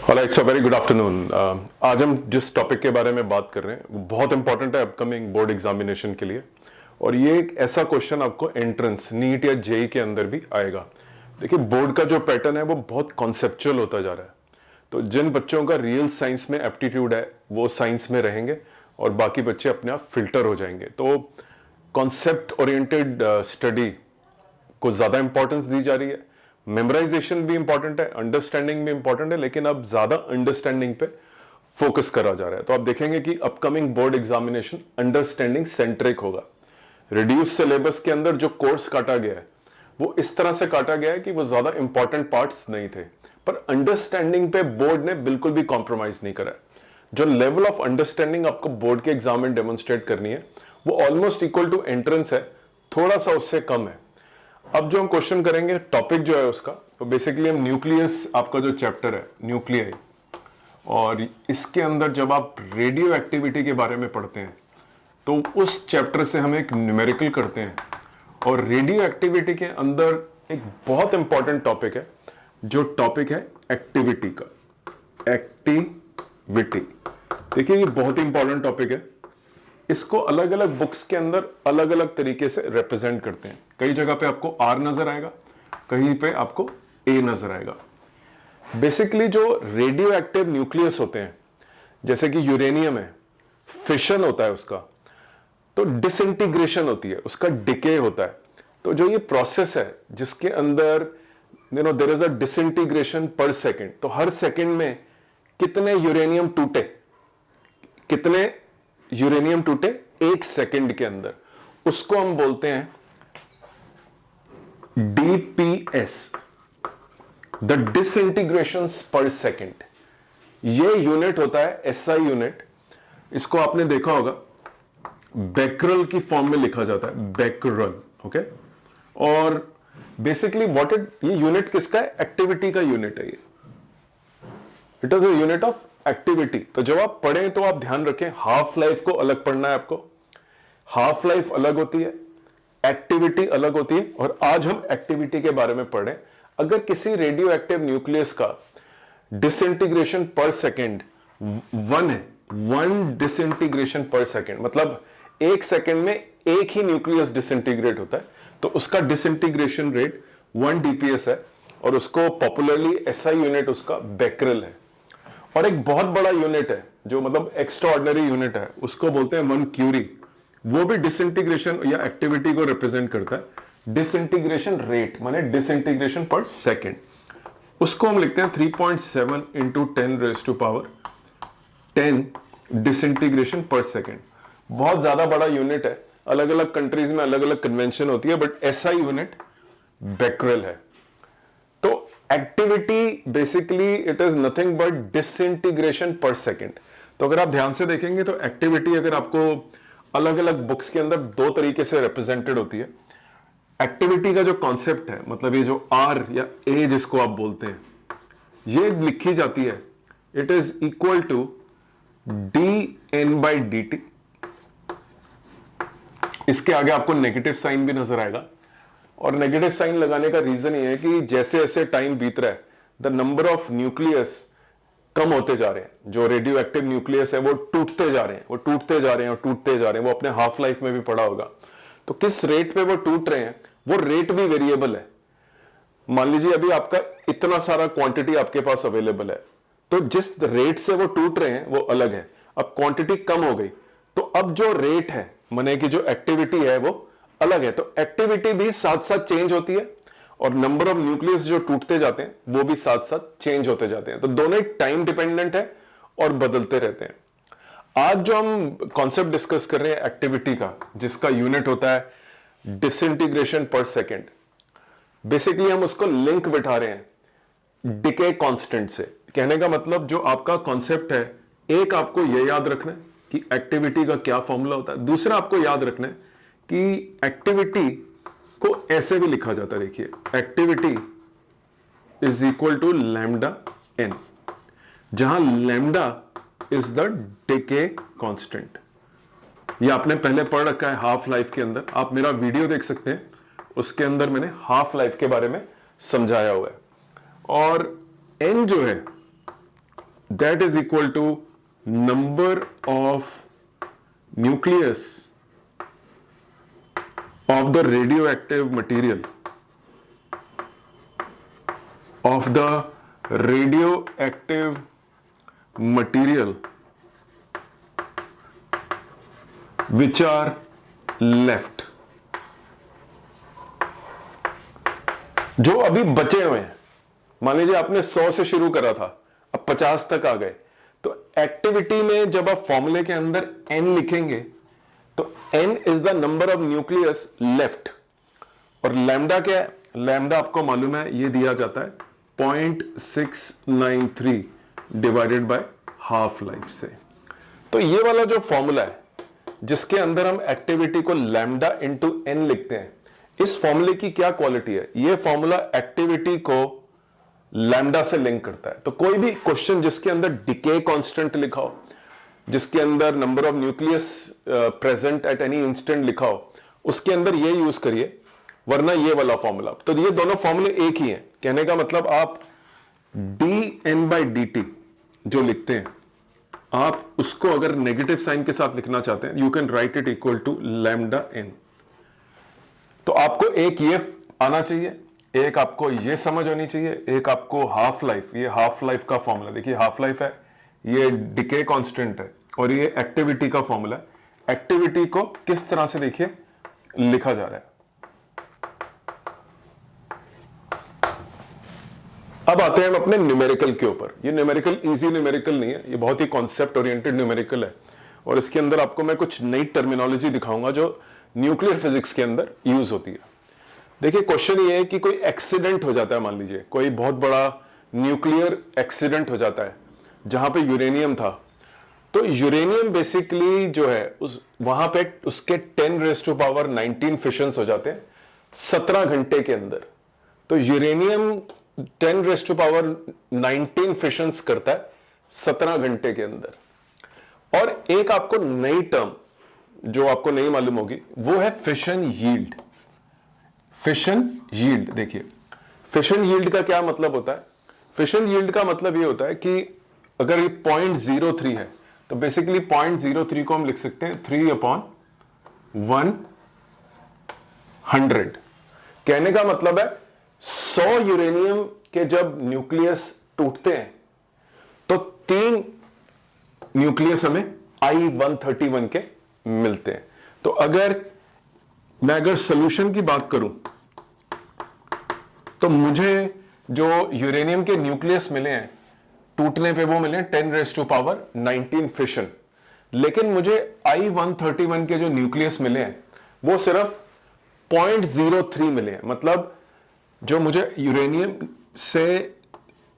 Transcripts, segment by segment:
Alright, so very good afternoon. आज हम जिस टॉपिक के बारे में बात कर रहे हैं वो बहुत इंपॉर्टेंट है अपकमिंग बोर्ड एग्जामिनेशन के लिए। और ये एक ऐसा क्वेश्चन आपको एंट्रेंस नीट या जेई के अंदर भी आएगा। देखिए, बोर्ड का जो पैटर्न है वो बहुत कॉन्सेप्चुअल होता जा रहा है। तो जिन बच्चों का रियल साइंस में एप्टीट्यूड है वो साइंस में रहेंगे और बाकी बच्चे अपने आप फिल्टर हो जाएंगे। तो कॉन्सेप्ट ओरिएंटेड स्टडी को ज्यादा इंपॉर्टेंस दी जा रही है। मेमोराइजेशन भी इंपॉर्टेंट है, अंडरस्टैंडिंग भी इंपॉर्टेंट है, लेकिन अब ज्यादा अंडरस्टैंडिंग पे फोकस करा जा रहा है। तो आप देखेंगे कि upcoming board examination understanding centric होगा। रिड्यूस सिलेबस के अंदर जो कोर्स काटा गया है वो इस तरह से काटा गया है कि वो ज्यादा इंपॉर्टेंट पार्ट्स नहीं थे, पर अंडरस्टैंडिंग पे बोर्ड ने बिल्कुल भी कॉम्प्रोमाइज नहीं करा है। जो लेवल ऑफ अंडरस्टैंडिंग आपको बोर्ड के एग्जाम में डेमोन्स्ट्रेट करनी है वो ऑलमोस्ट इक्वल टू एंट्रेंस है, थोड़ा सा उससे कम है। अब जो हम क्वेश्चन करेंगे, टॉपिक जो है उसका, तो बेसिकली हम न्यूक्लियस, आपका जो चैप्टर है न्यूक्लियाई, और इसके अंदर जब आप रेडियो एक्टिविटी के बारे में पढ़ते हैं तो उस चैप्टर से हम एक न्यूमेरिकल करते हैं। और रेडियो एक्टिविटी के अंदर एक बहुत इंपॉर्टेंट टॉपिक है, जो टॉपिक है एक्टिविटी का। एक्टिविटी, देखिए ये बहुत इंपॉर्टेंट टॉपिक है। इसको अलग अलग बुक्स के अंदर अलग अलग तरीके से रिप्रेजेंट करते हैं। कई जगह पे आपको आर नजर आएगा, कहीं पे आपको ए नजर आएगा। बेसिकली जो रेडियो एक्टिव न्यूक्लियस होते हैं, जैसे कि यूरेनियम है, फिशन होता है उसका, तो डिसइंटीग्रेशन होती है, उसका डिके होता है। तो जो ये प्रोसेस है जिसके अंदर there is a disintegration per second, तो हर सेकेंड में कितने यूरेनियम टूटे, कितने यूरेनियम टूटे एक सेकंड के अंदर, उसको हम बोलते हैं डीपीएस, द डिसइंटीग्रेशन पर सेकंड। ये यूनिट होता है एसआई यूनिट। इसको आपने देखा होगा, बेकरल की फॉर्म में लिखा जाता है, बेकरल। ओके, और बेसिकली ये यूनिट किसका है? एक्टिविटी का यूनिट है ये। It is a unit of activity. तो जब आप पढ़ें तो आप ध्यान रखें, हाफ लाइफ को अलग पढ़ना है आपको। हाफ लाइफ अलग होती है, एक्टिविटी अलग होती है, और आज हम एक्टिविटी के बारे में पढ़ें। अगर किसी रेडियो एक्टिव न्यूक्लियस का डिसइंटीग्रेशन पर सेकेंड 1 है, 1 डिसइंटीग्रेशन पर सेकेंड, मतलब एक सेकेंड में एक ही न्यूक्लियस डिसइंटीग्रेट होता है, तो उसका डिसइंटीग्रेशन रेट 1 डीपीएस है, और उसको पॉपुलरली एसआई यूनिट उसका बेकरल है। और एक बहुत बड़ा यूनिट है जो मतलब एक्स्ट्रा ऑर्डिनरी यूनिट है, उसको बोलते हैं 1 क्यूरी। वो भी डिसइंटीग्रेशन या एक्टिविटी को रिप्रेजेंट करता है। डिसइंटीग्रेशन रेट माने डिसइंटीग्रेशन पर सेकेंड, उसको हम लिखते हैं 3.7 इंटू 10⁻10 डिसइंटीग्रेशन पर सेकेंड। बहुत ज्यादा बड़ा यूनिट है, अलग अलग कंट्रीज में अलग अलग कन्वेंशन होती है, बट एसआई यूनिट बेकरल है। तो activity basically it is nothing but disintegration per second. तो अगर आप ध्यान से देखेंगे तो एक्टिविटी अगर आपको अलग अलग बुक्स के अंदर दो तरीके से रिप्रेजेंटेड होती है। एक्टिविटी का जो कॉन्सेप्ट है, मतलब ये जो आर या ए जिसको आप बोलते हैं, ये लिखी जाती है, it is equal to D N by D T. इसके आगे आपको नेगेटिव साइन भी नजर आएगा, और नेगेटिव साइन लगाने का रीजन ये है कि जैसे जैसे टाइम बीत रहा है द नंबर ऑफ न्यूक्लियस कम होते जा रहे हैं। जो रेडियो एक्टिव न्यूक्लियस है वो टूटते जा रहे हैं, वो टूटते जा रहे हैं और टूटते जा रहे हैं। वो अपने हाफ लाइफ में भी पढ़ा होगा। तो किस रेट पे वो टूट रहे हैं, वो रेट भी वेरिएबल है। मान लीजिए अभी आपका इतना सारा क्वांटिटी आपके पास अवेलेबल है, तो जिस रेट से वो टूट रहे हैं वो अलग है। अब क्वांटिटी कम हो गई, तो अब जो रेट है माने कि जो एक्टिविटी है वो अलग है। तो एक्टिविटी भी साथ साथ चेंज होती है, और नंबर ऑफ न्यूक्लियस जो टूटते जाते हैं वो भी साथ साथ चेंज होते जाते हैं। तो दोनों टाइम डिपेंडेंट है और बदलते रहते हैं। आज जो हम कॉन्सेप्ट डिस्कस कर रहे हैं एक्टिविटी का, जिसका यूनिट होता है डिसइंटीग्रेशन पर सेकेंड, बेसिकली हम उसको लिंक बिठा रहे हैं डिके कांस्टेंट से। कहने का मतलब जो आपका कॉन्सेप्ट है, एक आपको यह याद रखना है कि एक्टिविटी का क्या फॉर्मूला होता है, दूसरा आपको याद रखना है कि एक्टिविटी को ऐसे भी लिखा जाता है। देखिए, activity is equal to lambda N, जहां lambda is the decay constant. ये आपने पहले पढ़ रखा है हाफ लाइफ के अंदर। आप मेरा वीडियो देख सकते हैं, उसके अंदर मैंने हाफ लाइफ के बारे में समझाया हुआ है। और एन जो है that is equal to number of nucleus of the radioactive material which are left, जो अभी बचे हुए हैं। मान लीजिए आपने 100 से शुरू करा था, अब 50 तक आ गए, तो एक्टिविटी में जब आप फॉर्मूले के अंदर n लिखेंगे तो n is the number of nucleus left, और लैम्डा क्या है? लैम्डा आपको मालूम है, ये दिया जाता है 0.693 डिवाइडेड बाय हाफ लाइफ से। तो ये वाला जो फॉर्मूला है जिसके अंदर हम एक्टिविटी को लैम्डा इंटू n लिखते हैं, इस फॉर्मूले की क्या क्वालिटी है? ये फॉर्मूला एक्टिविटी को लैम्डा से लिंक करता है। तो कोई भी क्वेश्चन जिसके अंदर डिके कांस्टेंट लिखा हो, जिसके अंदर number of nucleus present at any instant लिखा हो, उसके अंदर ये यूज करिए, वरना ये वाला फॉर्मूला। तो ये दोनों फॉर्मूले एक ही हैं। कहने का मतलब आप dn/dt जो लिखते हैं, आप उसको अगर नेगेटिव साइन के साथ लिखना चाहते हैं, you can write it equal to lambda n। तो आपको एक ये आना चाहिए, एक आपको ये समझ होनी चाहिए, एक आपको हाफ लाइफ, ये हाफ लाइफ का फॉर्मूला देखिए, हाफ लाइफ है, ये डिके कांस्टेंट है, और ये एक्टिविटी का फॉर्मूला है। एक्टिविटी को किस तरह से देखिए लिखा जा रहा है। अब आते हैं हम अपने न्यूमेरिकल के ऊपर। ये न्यूमेरिकल इजी न्यूमेरिकल नहीं है, ये बहुत ही कॉन्सेप्ट ओरिएंटेड न्यूमेरिकल है, और इसके अंदर आपको मैं कुछ नई टर्मिनोलॉजी दिखाऊंगा जो न्यूक्लियर फिजिक्स के अंदर यूज होती है। देखिए क्वेश्चन ये है कि कोई एक्सीडेंट हो जाता है, मान लीजिए कोई बहुत बड़ा न्यूक्लियर एक्सीडेंट हो जाता है जहां पे यूरेनियम था, तो यूरेनियम बेसिकली जो है उस वहां पे उसके 10⁻19 फिशंस हो जाते हैं 17 घंटे के अंदर। तो यूरेनियम 10⁻19 फिशंस करता है 17 घंटे के अंदर। और एक आपको नई टर्म जो आपको नहीं मालूम होगी वो है फिशन यील्ड। फिशन यील्ड, देखिए फिशन यील्ड का क्या मतलब होता है? फिशन यील्ड का मतलब ये होता है कि अगर ये 0.03 है तो बेसिकली 0.03 को हम लिख सकते हैं 3/100। कहने का मतलब है 100 यूरेनियम के जब न्यूक्लियस टूटते हैं तो 3 न्यूक्लियस हमें I-131 के मिलते हैं। तो अगर मैं सॉल्यूशन की बात करूं तो मुझे जो यूरेनियम के न्यूक्लियस मिले हैं टूटने पे वो मिले 10⁻19 फिशन, लेकिन मुझे I-131 के जो न्यूक्लियस मिले हैं वो सिर्फ 0.03 मिले हैं। मतलब जो मुझे यूरेनियम से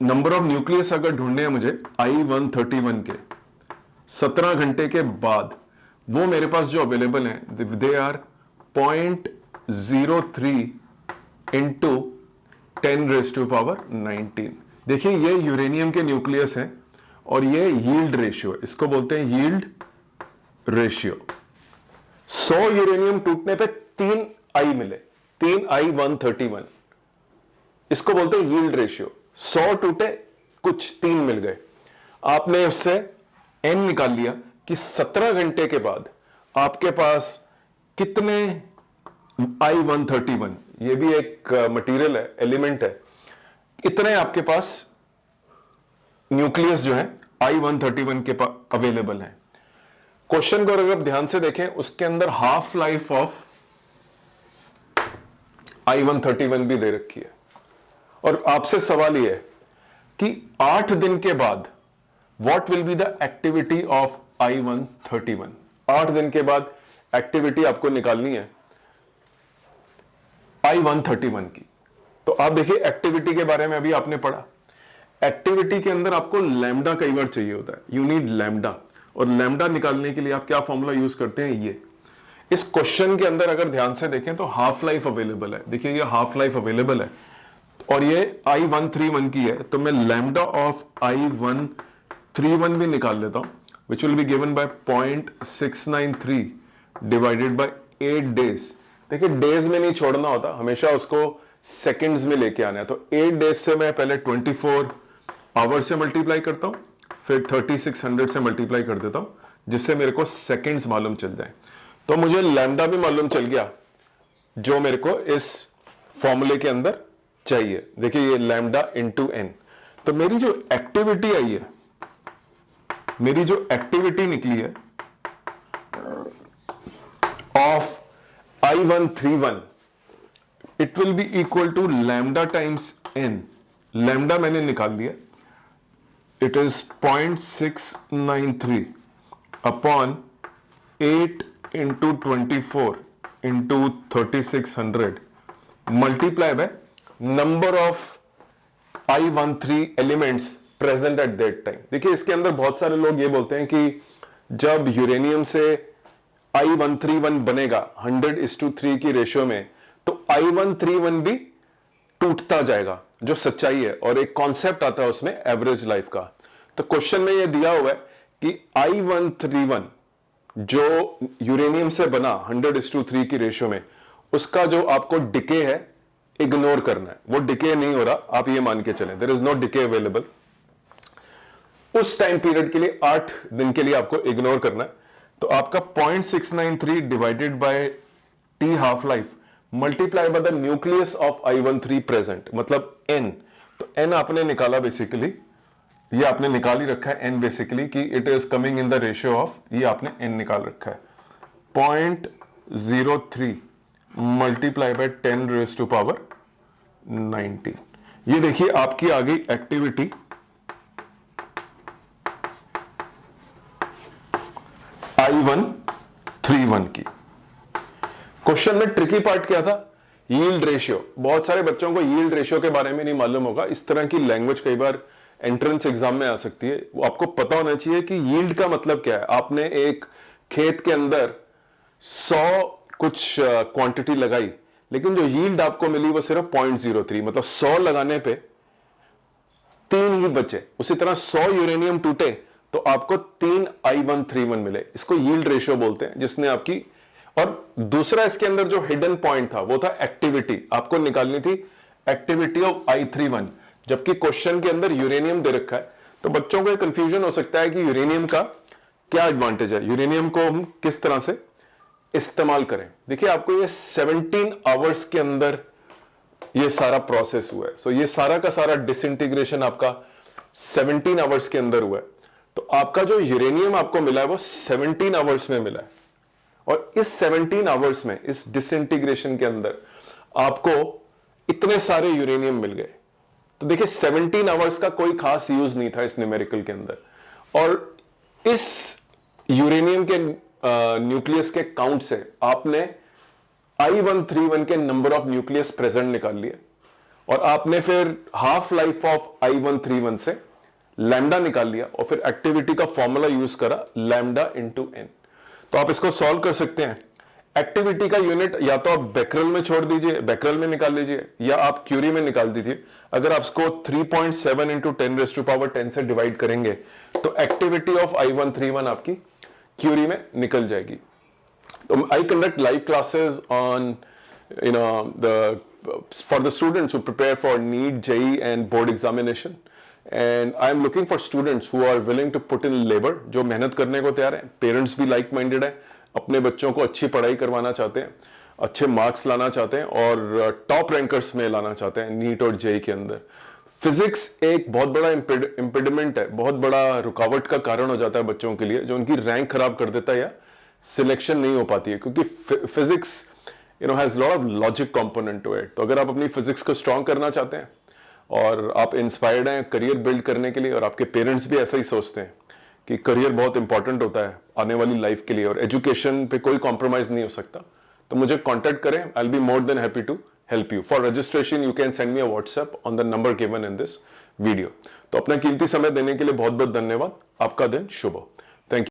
नंबर ऑफ न्यूक्लियस अगर ढूंढने हैं मुझे I-131 के 17 घंटे के बाद, वो मेरे पास जो अवेलेबल हैं दे आर 0.03 इंटू 10⁻19। देखिए ये यूरेनियम के न्यूक्लियस हैं और ये यील्ड रेशियो है, इसको बोलते हैं यील्ड रेशियो। 100 यूरेनियम टूटने पे 3 I मिले, 3 I-131, इसको बोलते हैं यील्ड रेशियो। 100 टूटे, कुछ 3 मिल गए। आपने उससे n निकाल लिया कि 17 घंटे के बाद आपके पास कितने I-131, ये भी एक मटेरियल है, एलिमेंट है, इतने आपके पास न्यूक्लियस जो है I-131 के पास अवेलेबल है। क्वेश्चन को अगर आप ध्यान से देखें उसके अंदर हाफ लाइफ ऑफ I-131 भी दे रखी है, और आपसे सवाल यह है कि 8 दिन के बाद what will be the activity of I-131। 8 दिन के बाद एक्टिविटी आपको निकालनी है I-131 की। तो आप देखिए एक्टिविटी के बारे में अभी आपने पढ़ा, एक्टिविटी के अंदर आपको लैम्डा कई बार चाहिए होता है, यू नीड लैम्डा, और लैम्डा निकालने के लिए आप क्या फॉर्मूला यूज करते हैं? ये इस क्वेश्चन के अंदर अगर ध्यान से देखें तो हाफ लाइफ अवेलेबल है, देखिए ये हाफ लाइफ अवेलेबल है, और ये I-131 की है, तो मैं लैम्डा ऑफ I-131 भी निकाल लेता हूं, which will be given by 0.693 divided by 8 days. देखिए डेज में नहीं छोड़ना होता, हमेशा उसको सेकंड्स में लेके आना है। तो 8 डेज से मैं पहले 24 आवर से मल्टीप्लाई करता हूं, फिर 3600 से मल्टीप्लाई कर देता हूं, जिससे मेरे को सेकंड्स मालूम चल जाए। तो मुझे लैम्डा भी मालूम चल गया, जो मेरे को इस फॉर्मूले के अंदर चाहिए। देखिए ये लैम्डा इंटू एन। तो मेरी जो एक्टिविटी आई है, मेरी जो एक्टिविटी निकली है of I131, it will be equal to lambda times N. Lambda मैंने निकाल लिया, it is 0.693 upon 8 into 24 into 3600 multiply by number of I13 elements present at that time. देखिए इसके अंदर बहुत सारे लोग ये बोलते हैं कि जब यूरेनियम से I131 बनेगा 100:3 की रेशियो में, तो I131 भी टूटता जाएगा, जो सच्चाई है। और एक कॉन्सेप्ट आता है उसमें एवरेज लाइफ का। तो क्वेश्चन में ये दिया हुआ है कि I131 जो यूरेनियम से बना 100:3 की रेशियो में, उसका जो आपको डिके है इग्नोर करना है। वो डिके नहीं हो रहा, आप ये मान के चलें, there is no decay available. उस टाइम पीरियड के लिए 8 दिन के लिए आपको इग्नोर करना है। तो आपका 0.693 divided by T half life multiply by the nucleus of I13 present, मतलब n। तो n आपने निकाला बेसिकली, ये आपने निकाल ही रखा है n बेसिकली, कि it is coming in the ratio of, ये आपने n निकाल रखा है 0.03 मल्टीप्लाई बाय 10⁻⁹ ये देखिए आपकी आ गई एक्टिविटी I131 की। क्वेश्चन में ट्रिकी पार्ट क्या था? Yield ratio. बहुत सारे बच्चों को यील्ड रेशियो के बारे में नहीं मालूम होगा। इस तरह की लैंग्वेज कई बार एंट्रेंस एग्जाम में आ सकती है। वो आपको पता होना चाहिए कि यील्ड का मतलब क्या है। आपने एक खेत के अंदर 100 कुछ क्वांटिटी लगाई, लेकिन जो यील्ड आपको मिली वो सिर्फ 0.03, मतलब 100 लगाने पे 3 ही बचे। उसी तरह 100 यूरेनियम टूटे तो आपको 3 I131 मिले। इसको यील्ड रेशियो बोलते हैं, जिसने आपकी। और दूसरा इसके अंदर जो हिडन पॉइंट था वो था एक्टिविटी। आपको निकालनी थी एक्टिविटी ऑफ I31, जबकि क्वेश्चन के अंदर यूरेनियम दे रखा है। तो बच्चों को कंफ्यूजन हो सकता है कि यूरेनियम का क्या एडवांटेज है, यूरेनियम को हम किस तरह से इस्तेमाल करें। देखिए आपको ये 17 आवर्स के अंदर ये सारा प्रोसेस हुआ है। सो ये सारा का सारा डिसइंटीग्रेशन आपका 17 आवर्स के अंदर हुआ है। तो आपका जो यूरेनियम आपको मिला है वो 17 आवर्स में मिला है। और इस 17 आवर्स में, इस डिसइंटीग्रेशन के अंदर आपको इतने सारे यूरेनियम मिल गए। तो देखिए 17 आवर्स का कोई खास यूज नहीं था इस न्यूमेरिकल के अंदर। और इस यूरेनियम के न्यूक्लियस के काउंट से आपने I131 के नंबर ऑफ न्यूक्लियस प्रेजेंट निकाल लिए। और आपने फिर हाफ लाइफ ऑफ I131 से लैम्डा निकाल लिया, और फिर एक्टिविटी का फॉर्मूला यूज करा लैम्डा इंटू एन। तो आप इसको सॉल्व कर सकते हैं। एक्टिविटी का यूनिट या तो आप बेकरल में छोड़ दीजिए, बेकरल में निकाल लीजिए, या आप क्यूरी में निकाल दीजिए। अगर आप इसको 3.7 इंटू 10⁻10 से डिवाइड करेंगे तो एक्टिविटी ऑफ I131 आपकी क्यूरी में निकल जाएगी। तो आई conduct live classes on for the students who prepare for NEET, JEE and board examination, and I am looking for students who are willing to put in labor, जो मेहनत करने को तैयार हैं। पेरेंट्स भी लाइक माइंडेड है, अपने बच्चों को अच्छी पढ़ाई करवाना चाहते हैं, अच्छे मार्क्स लाना चाहते हैं और टॉप रैंकर्स में लाना चाहते हैं नीट और जेई के अंदर। फिजिक्स एक बहुत बड़ा इम्पेडिमेंट है, बहुत बड़ा रुकावट का कारण हो जाता है बच्चों के लिए, जो उनकी रैंक खराब कर देता है या सिलेक्शन नहीं हो पाती है, क्योंकि physics has lot of logic component to it. तो अगर आप अपनी फिजिक्स को स्ट्रॉन्ग करना चाहते हैं और आप इंस्पायर्ड हैं करियर बिल्ड करने के लिए, और आपके पेरेंट्स भी ऐसा ही सोचते हैं कि करियर बहुत इंपॉर्टेंट होता है आने वाली लाइफ के लिए और एजुकेशन पे कोई कॉम्प्रोमाइज नहीं हो सकता, तो मुझे कांटेक्ट करें। I will be more than happy to help you. For registration you can send me a WhatsApp on the number given in this video. तो अपना कीमती समय देने के लिए बहुत बहुत धन्यवाद। आपका दिन शुभ हो।